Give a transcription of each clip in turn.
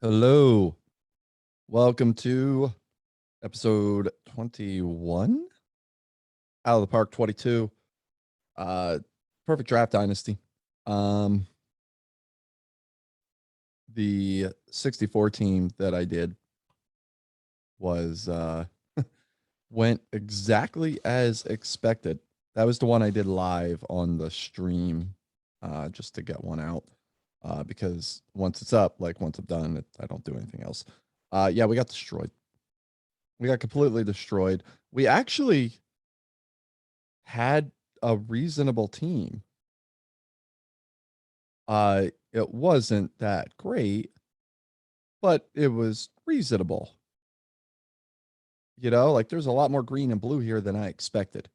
Hello. Welcome to episode 21 out of the park 22. Uh Perfect draft dynasty. Um the 64 team that I did was went exactly as expected. That was the one I did live on the stream just to get one out. Because once it's up, like once I'm done, I don't do anything else. Yeah, we got destroyed. We got completely destroyed. We actually had a reasonable team. It wasn't that great, but it was reasonable. Like there's a lot more green and blue here than I expected.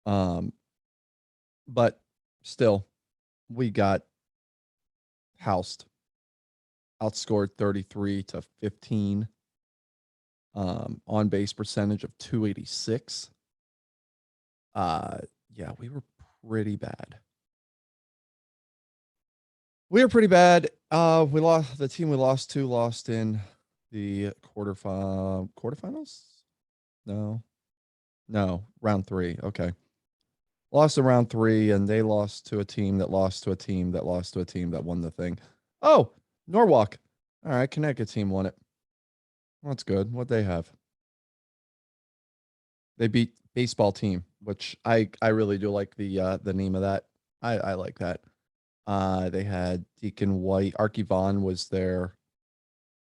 Um, but still, we got housed, outscored 33-15. On base percentage of 286. Yeah, we were pretty bad. We were pretty bad. We lost the team we lost to lost in the quarterfinals. No, no, round three. Okay, lost in round three, and they lost to a team that lost to a team that lost to a team that won the thing. Oh, Norwalk. All right, Connecticut team won it. That's good. What they have? They beat baseball team, which I really do like the name of that. I like that. They had Deacon White. Archie Vaughn was their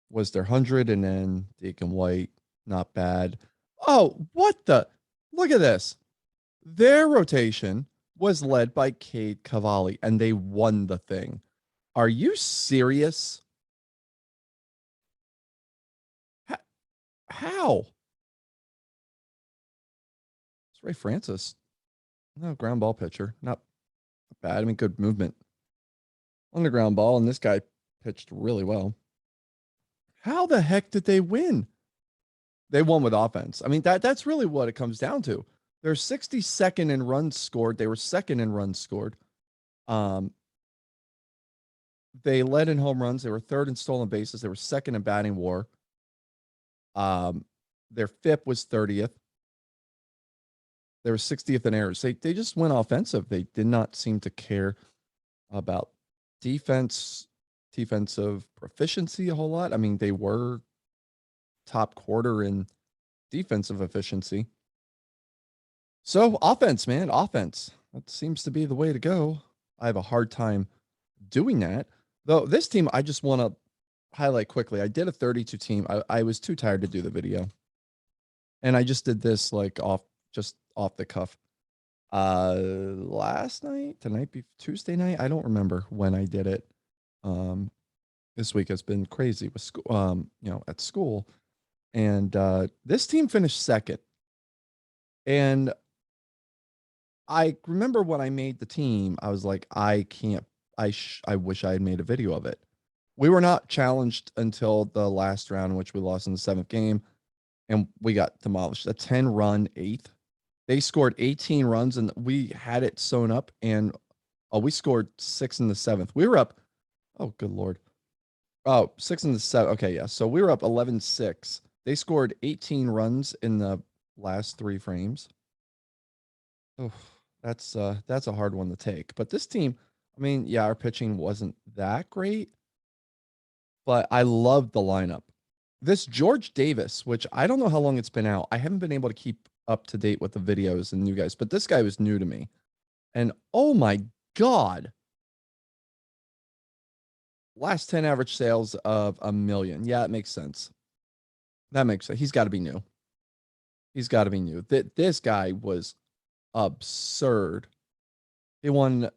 100, and then Deacon White, not bad. Oh, what the? Look at this. Their rotation was led by Cade Cavalli, and they won the thing. Are you serious? How? It's Ray Francis. No, ground ball pitcher. Not bad. I mean, good movement on the ground ball, and this guy pitched really well. How the heck did they win? They won with offense. I mean, that's really what it comes down to. They're 62nd in runs scored. They were second in runs scored. Um, they led in home runs. They were third in stolen bases. They were second in batting war. Um, their FIP was 30th. They were 60th in errors. They just went offensive. They did not seem to care about defensive proficiency a whole lot. I mean, they were top quarter in defensive efficiency. So offense, man, offense. That seems to be the way to go. I have a hard time doing that. Though this team, I just want to highlight quickly. I did a 32 team. I was too tired to do the video. And I just did this like just off the cuff. Last night, Tuesday night. I don't remember when I did it. This week has been crazy with school, at school. And this team finished second. And I remember when I made the team, I was like, I can't, I wish I had made a video of it. We were not challenged until the last round, in which we lost in the seventh game, and we got demolished. A 10-run eighth. They scored 18 runs, and we had it sewn up, and we scored 6 in the seventh. We were up. Oh, good Lord. Oh, 6 in the seventh. Okay, yeah. So we were up 11-6. They scored 18 runs in the last three frames. Oh, that's a hard one to take. But this team, I mean, yeah, our pitching wasn't that great, but I love the lineup. This George Davis, which I don't know how long it's been out. I haven't been able to keep up to date with the videos and you guys, but this guy was new to me. And oh my God. Last 10 average sales of 1 million. Yeah, it makes sense. That makes sense. He's got to be new. He's got to be new. This guy was absurd. He won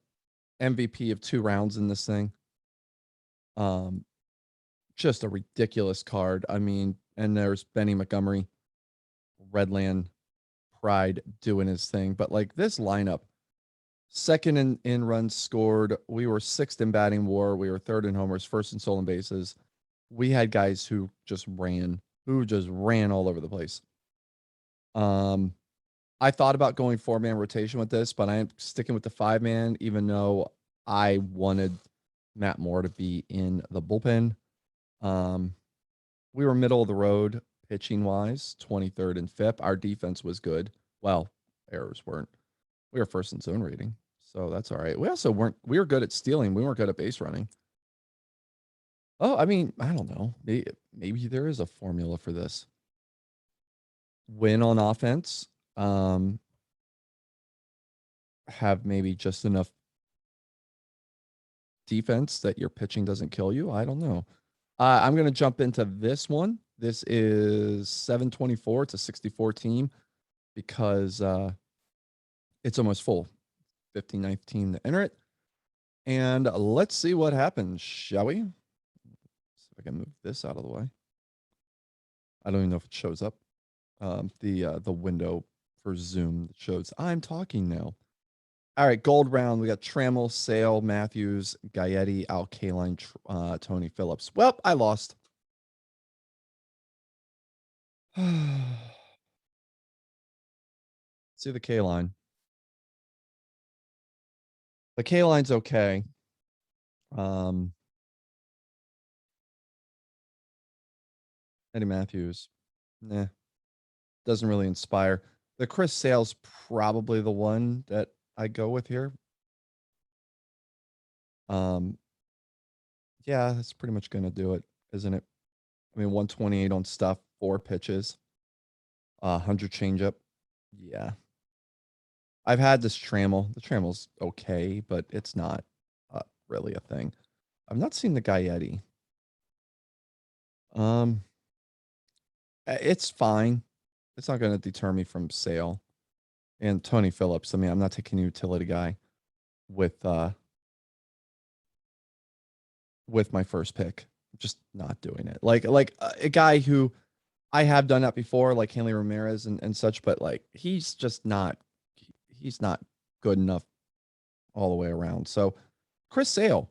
MVP of 2 rounds in this thing. Just a ridiculous card. I mean, and there's Benny Montgomery, Redland Pride doing his thing. But like this lineup, second in runs scored. We were sixth in batting war. We were third in homers, first in stolen bases. We had guys who just ran all over the place. I thought about going 4-man rotation with this, but I'm sticking with the 5-man, even though I wanted Matt Moore to be in the bullpen. Um, we were middle of the road pitching wise, 23rd and 5th. Our defense was good. Well, errors weren't. We were first in zone rating, so that's all right. We also weren't. We were good at stealing. We weren't good at base running. Oh, I mean, I don't know. Maybe there is a formula for this. Win on offense. Have maybe just enough defense that your pitching doesn't kill you. I don't know. I'm going to jump into this one. This is 724. It's a 64 team because it's almost full. 59th team to enter it. And let's see what happens, shall we? See if I can move this out of the way. I don't even know if it shows up. The window for Zoom that shows I'm talking now. All right, gold round. We got Trammell, Sale, Matthews, Gaetti, Al Kaline, Tony Phillips. Well, I lost. See the K line. The K line's okay. Eddie Matthews, nah, doesn't really inspire. The Chris Sale's probably the one that I go with here. Yeah, that's pretty much gonna do it, isn't it? I mean, 128 on stuff, 4 pitches, 100 changeup. Yeah. I've had this Trammell. The Trammell's okay, but it's not really a thing. I've not seen the Gaetti. It's fine. It's not going to deter me from Sale and Tony Phillips. I mean, I'm not taking a utility guy with my first pick. I'm just not doing it. Like a guy who I have done that before, like Hanley Ramirez and such, but like he's just not he's not good enough all the way around. So Chris Sale,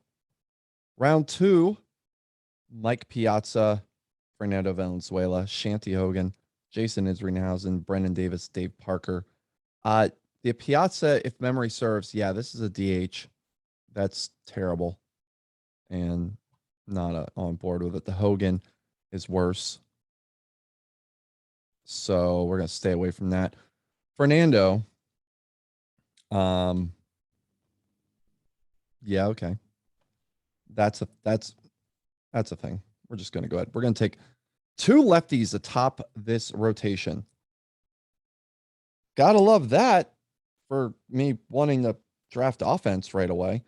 round 2, Mike Piazza, Fernando Valenzuela, Shanty Hogan, Jason Isringhausen, Brendan Davis, Dave Parker. The Piazza, if memory serves, yeah, this is a DH. That's terrible. And not on board with it. The Hogan is worse. So we're going to stay away from that. Fernando. Yeah, okay. That's a thing. We're just going to go ahead. We're going to take 2 lefties atop this rotation. Gotta love that for me wanting to draft offense right away.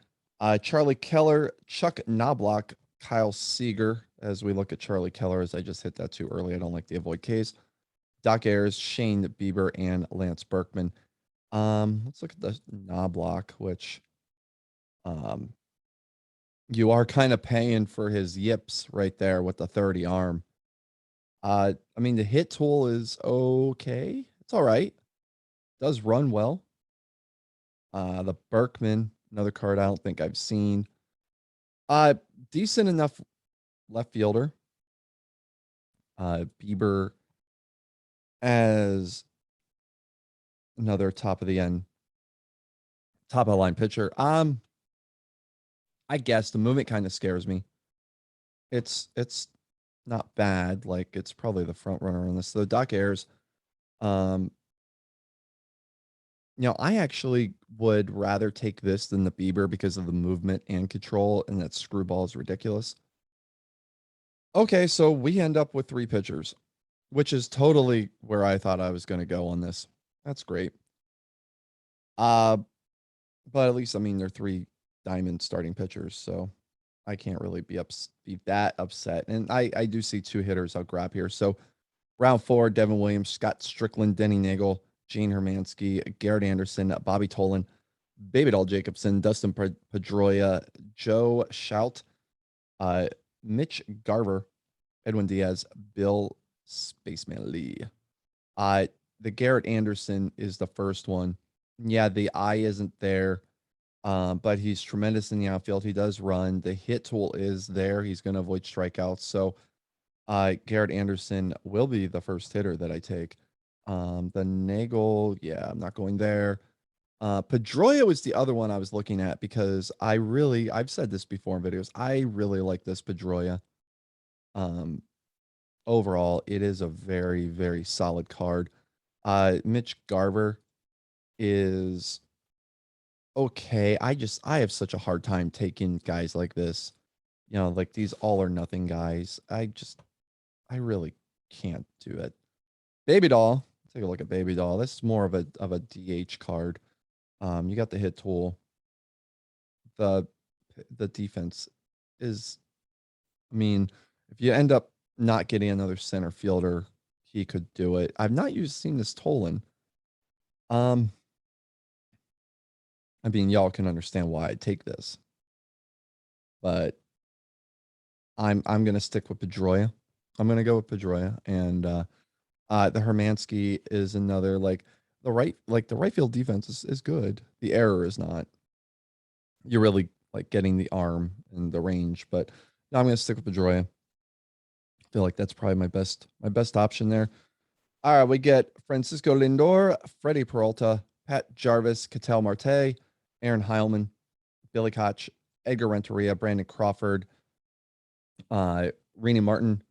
Charlie Keller, Chuck Knobloch, Kyle Seager. As we look at Charlie Keller, as I just hit that too early. I don't like the avoid case. Doc Ayers, Shane Bieber, and Lance Berkman. Let's look at the Knobloch, which you are kind of paying for his yips right there with the 30 arm. I mean, the hit tool is okay. It's all right. Does run well. The Berkman, another card I don't think I've seen. Decent enough left fielder. Bieber as another top of the line pitcher. I guess the movement kind of scares me. It's not bad. Like it's probably the front runner on this. So Doc Ayers, I actually would rather take this than the Bieber because of the movement and control, and that screwball is ridiculous. Okay, so we end up with 3 pitchers, which is totally where I thought I was going to go on this. That's great. But at least, I mean, they're 3 diamond starting pitchers, so I can't really be that upset. And I do see 2 hitters I'll grab here. So round 4, Devin Williams, Scott Strickland, Denny Nagel, Gene Hermansky, Garrett Anderson, Bobby Tolan, Baby Doll Jacobson, Dustin Pedroia, Joe Shout, Mitch Garver, Edwin Diaz, Bill Spaceman Lee. The Garrett Anderson is the first one. Yeah, the eye isn't there, but he's tremendous in the outfield. He does run. The hit tool is there. He's going to avoid strikeouts. So Garrett Anderson will be the first hitter that I take. The Nagel, yeah, I'm not going there. Pedroia was the other one I was looking at because I've said this before in videos. I really like this Pedroia. Um, overall, it is a very, very solid card. Mitch Garver is okay. I have such a hard time taking guys like this. You know, like these all or nothing guys. I really can't do it. Baby doll. Take a look at baby doll. This is more of a DH card. You got the hit tool. The the defense is, I mean, if you end up not getting another center fielder, he could do it. I've not seen this Tolan. Um, I mean, y'all can understand why I take this, but I'm gonna stick with Pedroia. I'm gonna go with Pedroia, and the Hermansky is another the right field defense is good. The error is not. You're really like getting the arm and the range, but no, I'm gonna stick with Pedroia. I feel like that's probably my best option there. All right, we get Francisco Lindor, Freddie Peralta, Pat Jarvis, Ketel Marte, Aaron Heilman, Billy Koch, Edgar Renteria, Brandon Crawford, Renee Martin,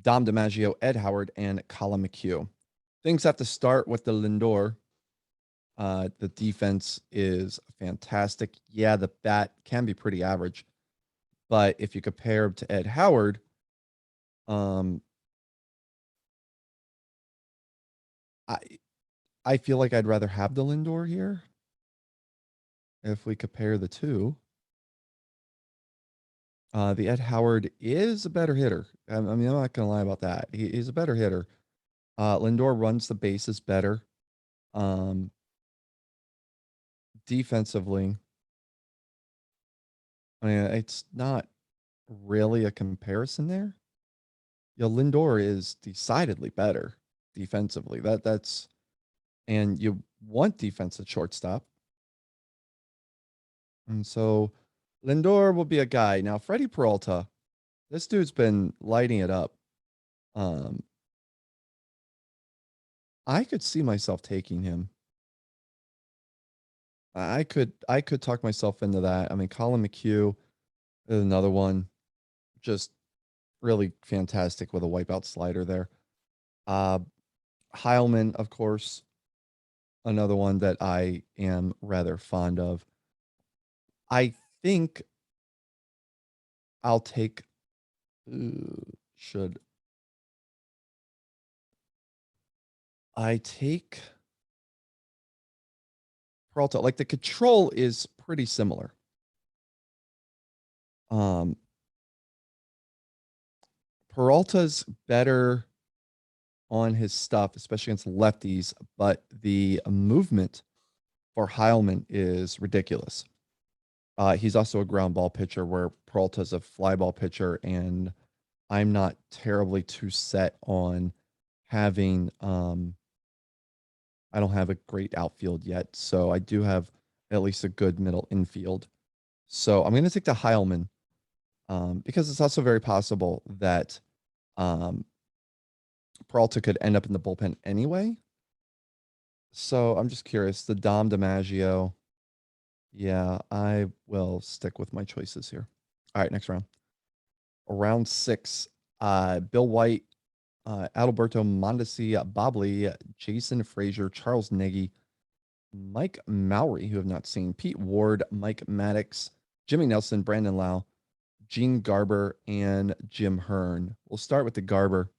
Dom DiMaggio, Ed Howard, and Colin McHugh. Things have to start with the Lindor. The defense is fantastic. Yeah, the bat can be pretty average, but if you compare him to Ed Howard, um, I I feel like I'd rather have the Lindor here if we compare the two. The Ed Howard is a better hitter. I mean, I'm not gonna lie about that. He's a better hitter. Lindor runs the bases better. Um, defensively, I mean, it's not really a comparison there. Yeah, Lindor is decidedly better defensively. That's and you want defense at shortstop, and so Lindor will be a guy. Now, Freddie Peralta, this dude's been lighting it up. Um, I could see myself taking him. I could talk myself into that. I mean, Colin McHugh is another one, just really fantastic with a wipeout slider there. Uh, Heilman, of course, another one that I am rather fond of. I think I'll take. Should I take Peralta? Like the control is pretty similar. Um, Peralta's better on his stuff, especially against lefties, but the movement for Heilman is ridiculous. He's also a ground ball pitcher where Peralta's a fly ball pitcher, and I'm not terribly too set on having I don't have a great outfield yet, so I do have at least a good middle infield. So I'm gonna take the Heilman because it's also very possible that um, Peralta could end up in the bullpen anyway. So I'm just curious. The Dom DiMaggio. Yeah, I will stick with my choices here. All right, next round. Round 6. Bill White, Adalberto Mondesi, Bobley, Jason Frazier, Charles Nagy, Mike Mowry, who have not seen, Pete Ward, Mike Maddox, Jimmy Nelson, Brandon Lau, Gene Garber, and Jim Hearn. We'll start with the Garber.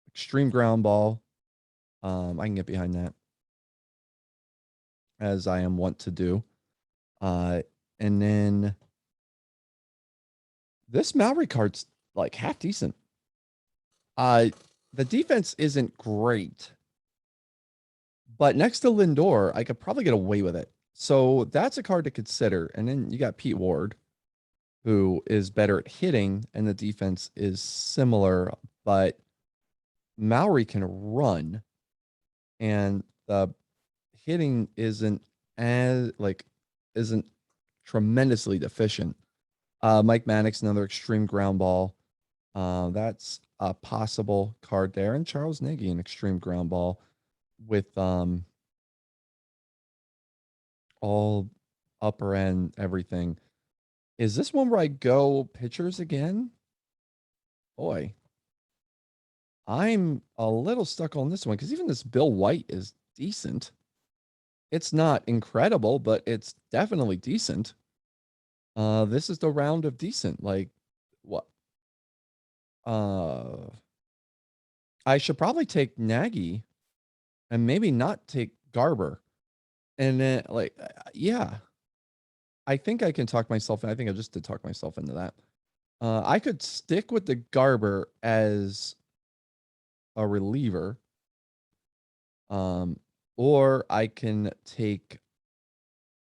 Extreme ground ball. I can get behind that, as I am wont to do. And then this Mowry card's like half decent. Uh, the defense isn't great, but next to Lindor, I could probably get away with it. So that's a card to consider. And then you got Pete Ward, who is better at hitting, and the defense is similar, but Mowry can run, and the hitting isn't tremendously deficient. Mike Maddox, another extreme ground ball. That's a possible card there. And Charles Nagy, an extreme ground ball with all upper end everything. Is this one where I go pitchers again? Boy. I'm a little stuck on this one because even this Bill White is decent. It's not incredible, but it's definitely decent. This is the round of decent. Like what? Uh, I should probably take Nagy and maybe not take Garber. And then yeah, I think I can talk myself. I think I just did talk myself into that. I could stick with the Garber as a reliever. Um, or I can take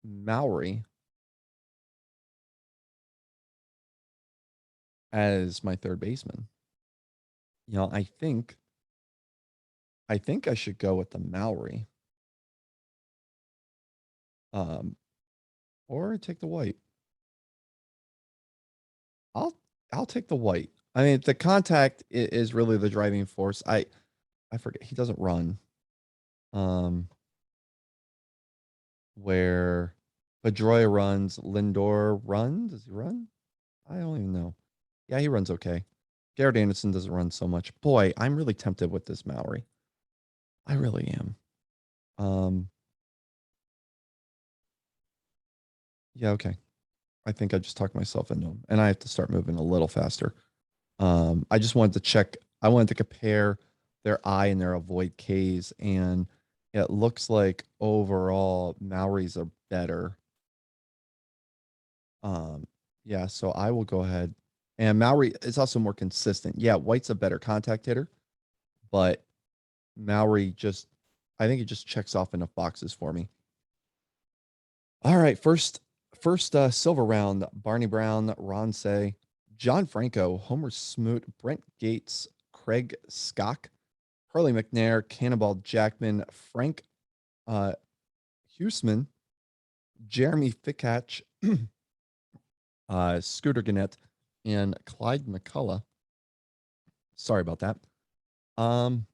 Maury as my third baseman. I think I should go with the Maury. Um, or take the White. I'll I'll take the White. I mean, the contact is really the driving force. I forget he doesn't run. Um, where Pedroia runs, Lindor runs. Does he run? I don't even know. Yeah, he runs okay. Garrett Anderson doesn't run so much. Boy, I'm really tempted with this Maury. I really am. Um, yeah, okay. I think I just talked myself into him, and I have to start moving a little faster. I just wanted to check. I wanted to compare their I and their avoid Ks, and it looks like overall Maoris are better. Um, yeah, so I will go ahead. And Maori is also more consistent. Yeah, White's a better contact hitter, but Maori just, I think he just checks off enough boxes for me. All right, first silver round, Barney Brown, Ron Say, John Franco, Homer Smoot, Brent Gates, Craig Skock, Harley McNair, Cannonball Jackman, Frank uh Huseman, Jeremy Fickatch, Scooter Gannett, and Clyde McCullough. Sorry about that. Um,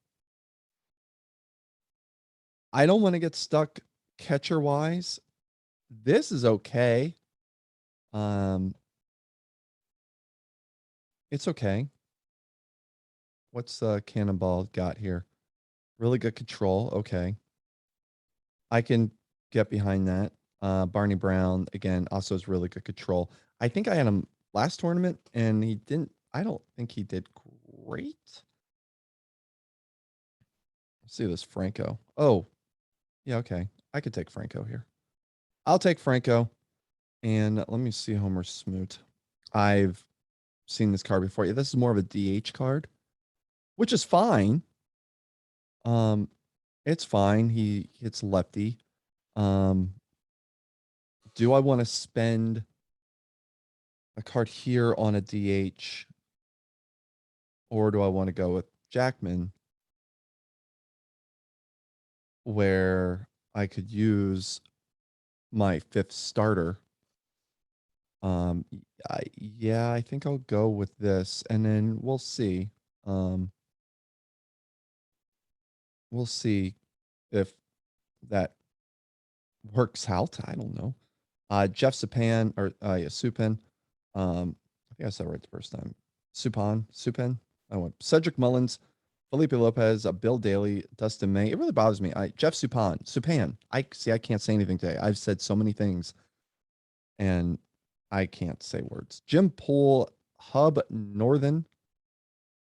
I don't want to get stuck catcher wise. This is okay. Um, it's okay. What's Cannonball got here? Really good control. Okay. I can get behind that. Barney Brown, again, also has really good control. I think I had him last tournament and he didn't, I don't think he did great. Let's see this Franco. Oh, yeah, okay. I could take Franco here. I'll take Franco. And let me see Homer Smoot. I've seen this card before. Yeah, this is more of a DH card, which is fine. Um, it's fine. He hits lefty. Um, do I want to spend a card here on a DH, or do I want to go with Jackman, where I could use my fifth starter? Um, yeah, I think I'll go with this, and then we'll see. Um, we'll see if that works out. I don't know. Jeff Supan or yeah, Supin. I think I said it right the first time. Supan. I went Cedric Mullins, Felipe Lopez, Bill Daly, Dustin May. It really bothers me. Jeff Supan. I see. I can't say anything today. I've said so many things, and I can't say words. Jim Poole, Hub Northern,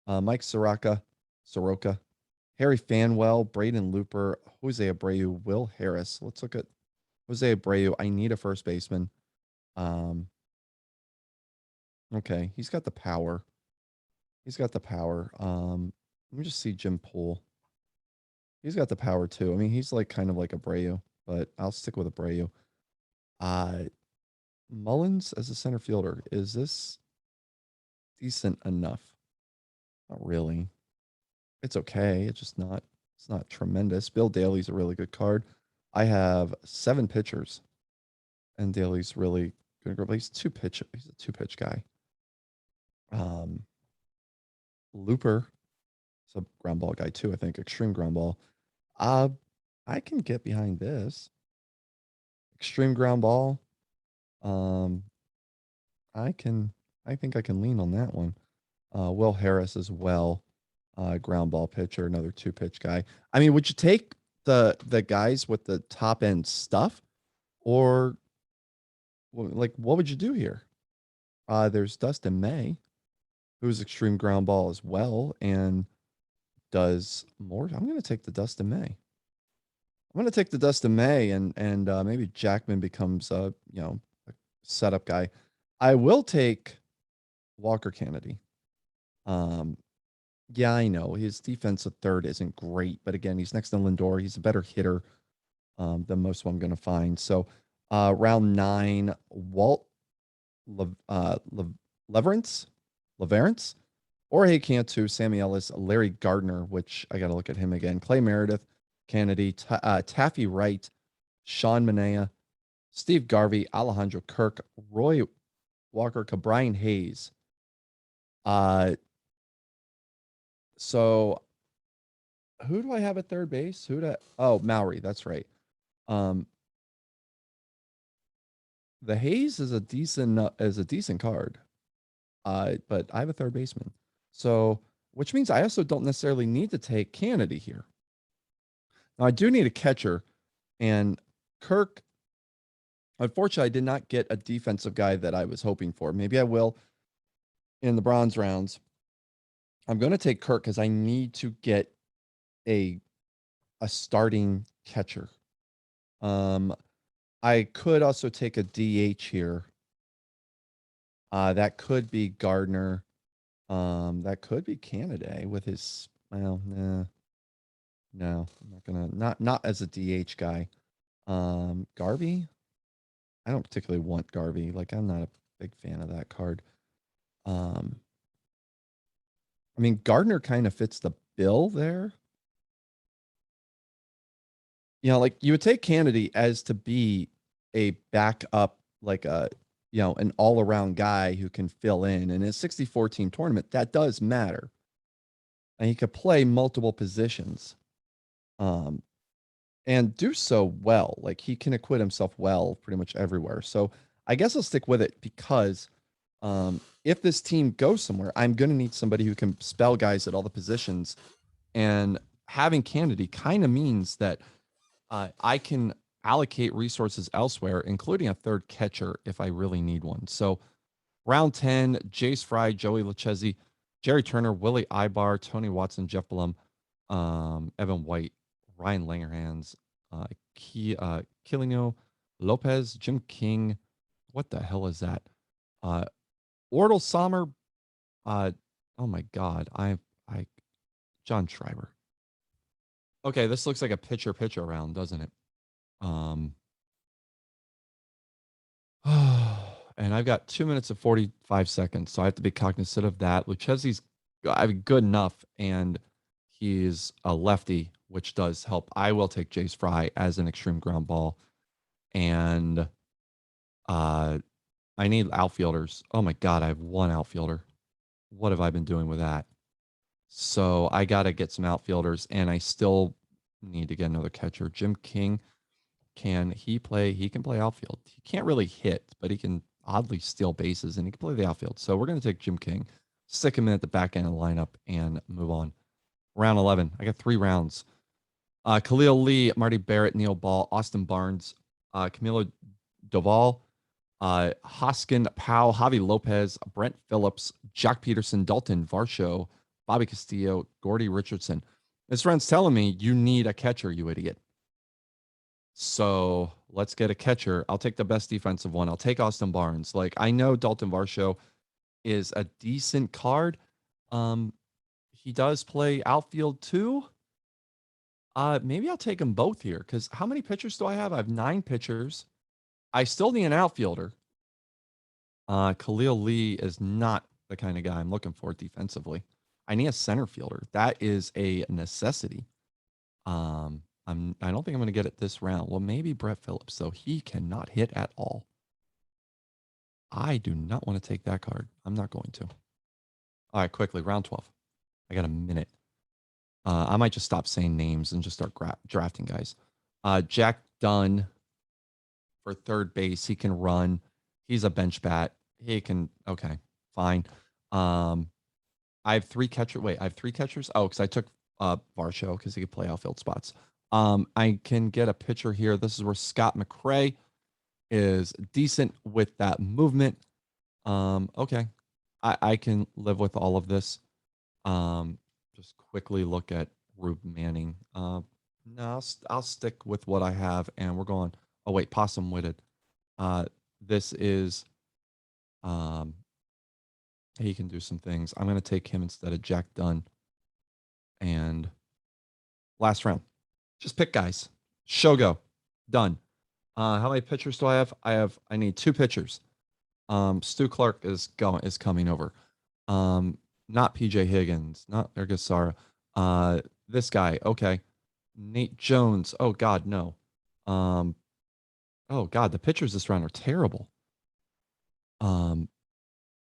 Mike Soroka, Harry Fanwell, Braden Looper, Jose Abreu, Will Harris. Let's look at Jose Abreu. I need a first baseman. Um, okay, he's got the power. He's got the power. Let me just see Jim Poole. He's got the power too. I mean, he's like kind of like Abreu, but I'll stick with Abreu. Uh, Mullins as a center fielder. Is this decent enough? Not really. It's okay. It's not tremendous. Bill Daly's a really good card. I have 7 pitchers, and Daly's really good. But he's a two pitch guy. Um, Looper is a ground ball guy too, I think. Extreme ground ball. Uh, I can get behind this. Extreme ground ball. Um, I can I think I can lean on that one. Will Harris as well. ground ball pitcher, another 2-pitch guy. I mean, would you take the guys with the top end stuff, or like what would you do here? There's Dustin May, who's extreme ground ball as well, and does more. I'm going to take the Dustin May. I'm going to take the Dustin May, and maybe Jackman becomes a a setup guy. I will take Walker Kennedy. Yeah, I know his defensive third isn't great, but again, he's next to Lindor. He's a better hitter than most of them I'm going to find. So, round 9, Walt Leverance, Jorge Cantu, Sammy Ellis, Larry Gardner, which I got to look at him again, Clay Meredith, Kennedy, Taffy Wright, Sean Manaea, Steve Garvey, Alejandro Kirk, Roy Walker, Brian Hayes. So who do I have at third base? Maury, that's right. The Hayes is a decent card. But I have a third baseman. So, which means I also don't necessarily need to take Kennedy here. Now I do need a catcher, and Kirk, unfortunately, I did not get a defensive guy that I was hoping for. Maybe I will in the bronze rounds. I'm going to take Kirk because I need to get a starting catcher. I could also take a DH here. That could be Gardner. That could be Canada with his. Well, nah. No, I'm not gonna. Not as a DH guy. Garvey. I don't particularly want Garvey. Like, I'm not a big fan of that card. I mean, Gardner kind of fits the bill there. Like you would take Kennedy as to be a backup, like an all-around guy who can fill in a 64-team tournament. That does matter. And he could play multiple positions. And do so well. Like, he can acquit himself well pretty much everywhere. So I guess I'll stick with it because if this team goes somewhere, I'm going to need somebody who can spell guys at all the positions. And having Kennedy kind of means that I can allocate resources elsewhere, including a third catcher if I really need one. So round 10, Jace Fry, Joey Lucchesi, Jerry Turner, Willie Ibar, Tony Watson, Jeff Blum, Evan White, Ryan Langerhans, Kilino Lopez, Jim King. What the hell is that? Ortel Sommer. Oh my God. John Schreiber. Okay, this looks like a pitcher round, doesn't it? And I've got 2 minutes and 45 seconds, so I have to be cognizant of that. Lucchesi's good enough, and he's a lefty, which does help. I will take Jace Fry as an extreme ground ball, and I need outfielders. Oh my God, I have one outfielder. What have I been doing with that? So I got to get some outfielders, and I still need to get another catcher. Jim King, he can play outfield. He can't really hit, but he can oddly steal bases, and he can play the outfield. So we're going to take Jim King, stick him in at the back end of the lineup, and move on. Round 11. I got 3 rounds. Khalil Lee, Marty Barrett, Neil Ball, Austin Barnes, Camilo Doval, Hoskin Powell, Javi Lopez, Brent Phillips, Jack Peterson, Dalton Varsho, Bobby Castillo, Gordy Richardson. This friend's telling me you need a catcher, you idiot. So let's get a catcher. I'll take the best defensive one. I'll take Austin Barnes. Like, I know Dalton Varsho is a decent card. He does play outfield too. Maybe I'll take them both here because how many pitchers do I have? I have 9 pitchers. I still need an outfielder. Khalil Lee is not the kind of guy I'm looking for defensively. I need a center fielder. That is a necessity. I don't think I'm going to get it this round. Well, maybe Brett Phillips, though. He cannot hit at all. I do not want to take that card. I'm not going to. All right, quickly, round 12. I got a minute. I might just stop saying names and just start drafting guys. Jack Dunn for third base. He can run. He's a bench bat. He can, okay, fine. I have three catcher. Wait, I have three catchers. Oh, because I took Varsho because he could play outfield spots. I can get a pitcher here. This is where Scott McRae is decent with that movement. Okay, I can live with all of this. Just quickly look at Rube Manning. No, I'll stick with what I have, and we're going. Oh wait, Possum Witted. This is he can do some things. I'm going to take him instead of Jack Dunn. And last round, just pick guys. Shogo, done. How many pitchers do I have? I need two pitchers. Stu Clark is coming over. Not PJ Higgins, not Ergasara. This guy, okay. Nate Jones. Oh God, no. Oh God, the pitchers this round are terrible.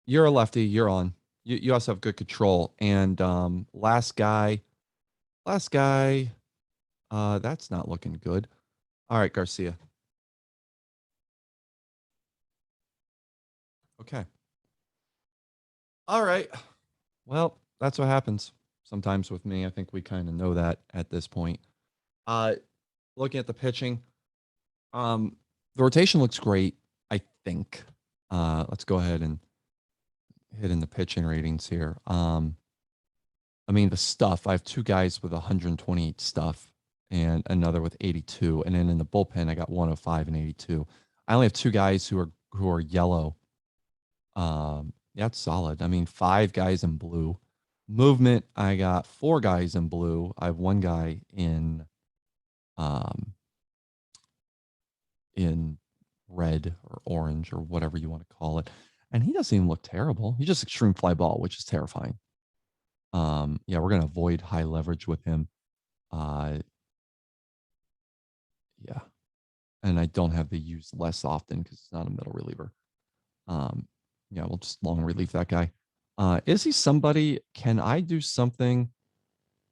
You're a lefty, you're on. You also have good control. And last guy, that's not looking good. All right, Garcia. Okay. All right. Well, that's what happens sometimes with me. I think we kind of know that at this point. Uh Looking at the pitching, the rotation looks great, I think. Let's go ahead and hit in the pitching ratings here. I mean, the stuff, I have two guys with 128 stuff and another with 82. And then in the bullpen, I got 105 and 82. I only have two guys who are yellow. Yeah, it's solid. I mean, five guys in blue. Movement, I got four guys in blue. I have one guy um in red or orange or whatever you want to call it. And he doesn't even look terrible. He's just extreme fly ball, which is terrifying. Yeah, we're gonna avoid high leverage with him. Yeah. And I don't have the use less often because it's not a middle reliever. Yeah, we'll just long relief that guy. Is he somebody? Can I do something?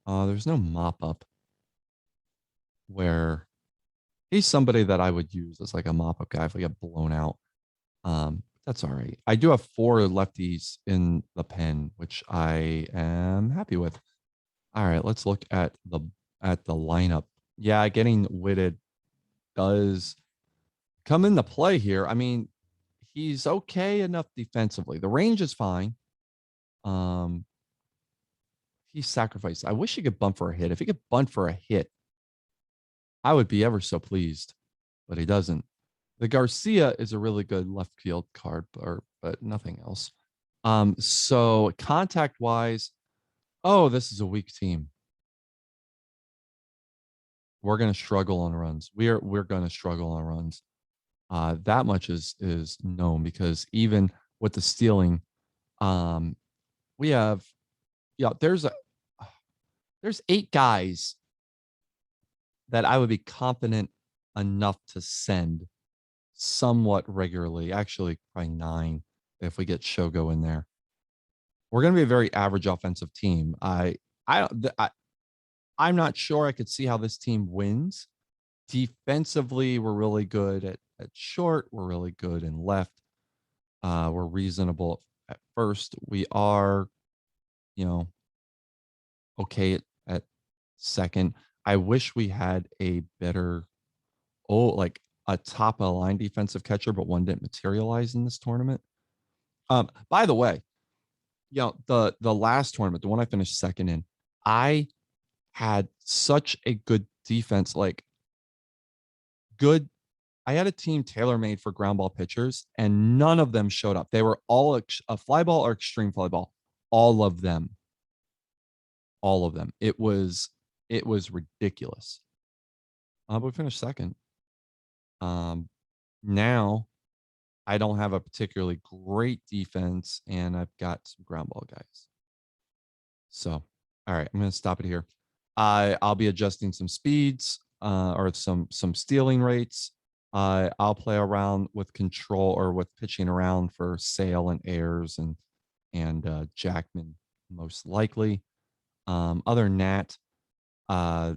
There's no mop up where he's somebody that I would use as like a mop up guy if we get blown out. That's all right. I do have four lefties in the pen, which I am happy with. All right, let's look at the lineup. Yeah, getting Witted does come into play here. I mean, he's okay enough defensively. The range is fine. He's sacrificed. I wish he could bunt for a hit. If he could bunt for a hit, I would be ever so pleased, but he doesn't. The Garcia is a really good left field card, but nothing else. So contact wise, oh, this is a weak team. We're going to struggle on runs. We're going to struggle on runs. That much is known because even with the stealing, we have there's eight guys that I would be confident enough to send somewhat regularly. Actually, probably nine if we get Shogo in there. We're going to be a very average offensive team. I'm not sure I could see how this team wins. Defensively, we're really good at short. We're really good in left. We're reasonable at first. We are, okay at second. I wish we had a better, like a top of the line defensive catcher, but one didn't materialize in this tournament. By the way, the last tournament, the one I finished second in, I had such a good defense, like good. I had a team tailor made for ground ball pitchers, and none of them showed up. They were all a fly ball or extreme fly ball. All of them. All of them. It was ridiculous. But we finished second. Now I don't have a particularly great defense, and I've got some ground ball guys. So, all right, I'm going to stop it here. I'll be adjusting some speeds or some stealing rates. I'll play around with control or with pitching around for Sale and Ayers and Jackman most likely. Other than that, I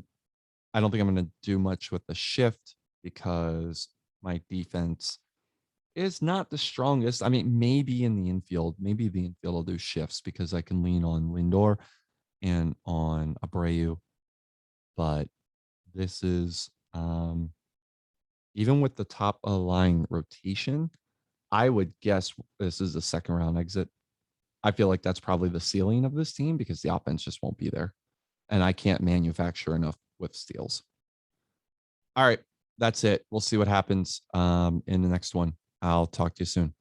don't think I'm going to do much with the shift because my defense is not the strongest. I mean, maybe in the infield, maybe the infield will do shifts because I can lean on Lindor and on Abreu. But this is even with the top of the line rotation, I would guess this is a second round exit. I feel like that's probably the ceiling of this team because the offense just won't be there. And I can't manufacture enough with steals. All right. That's it. We'll see what happens in the next one. I'll talk to you soon.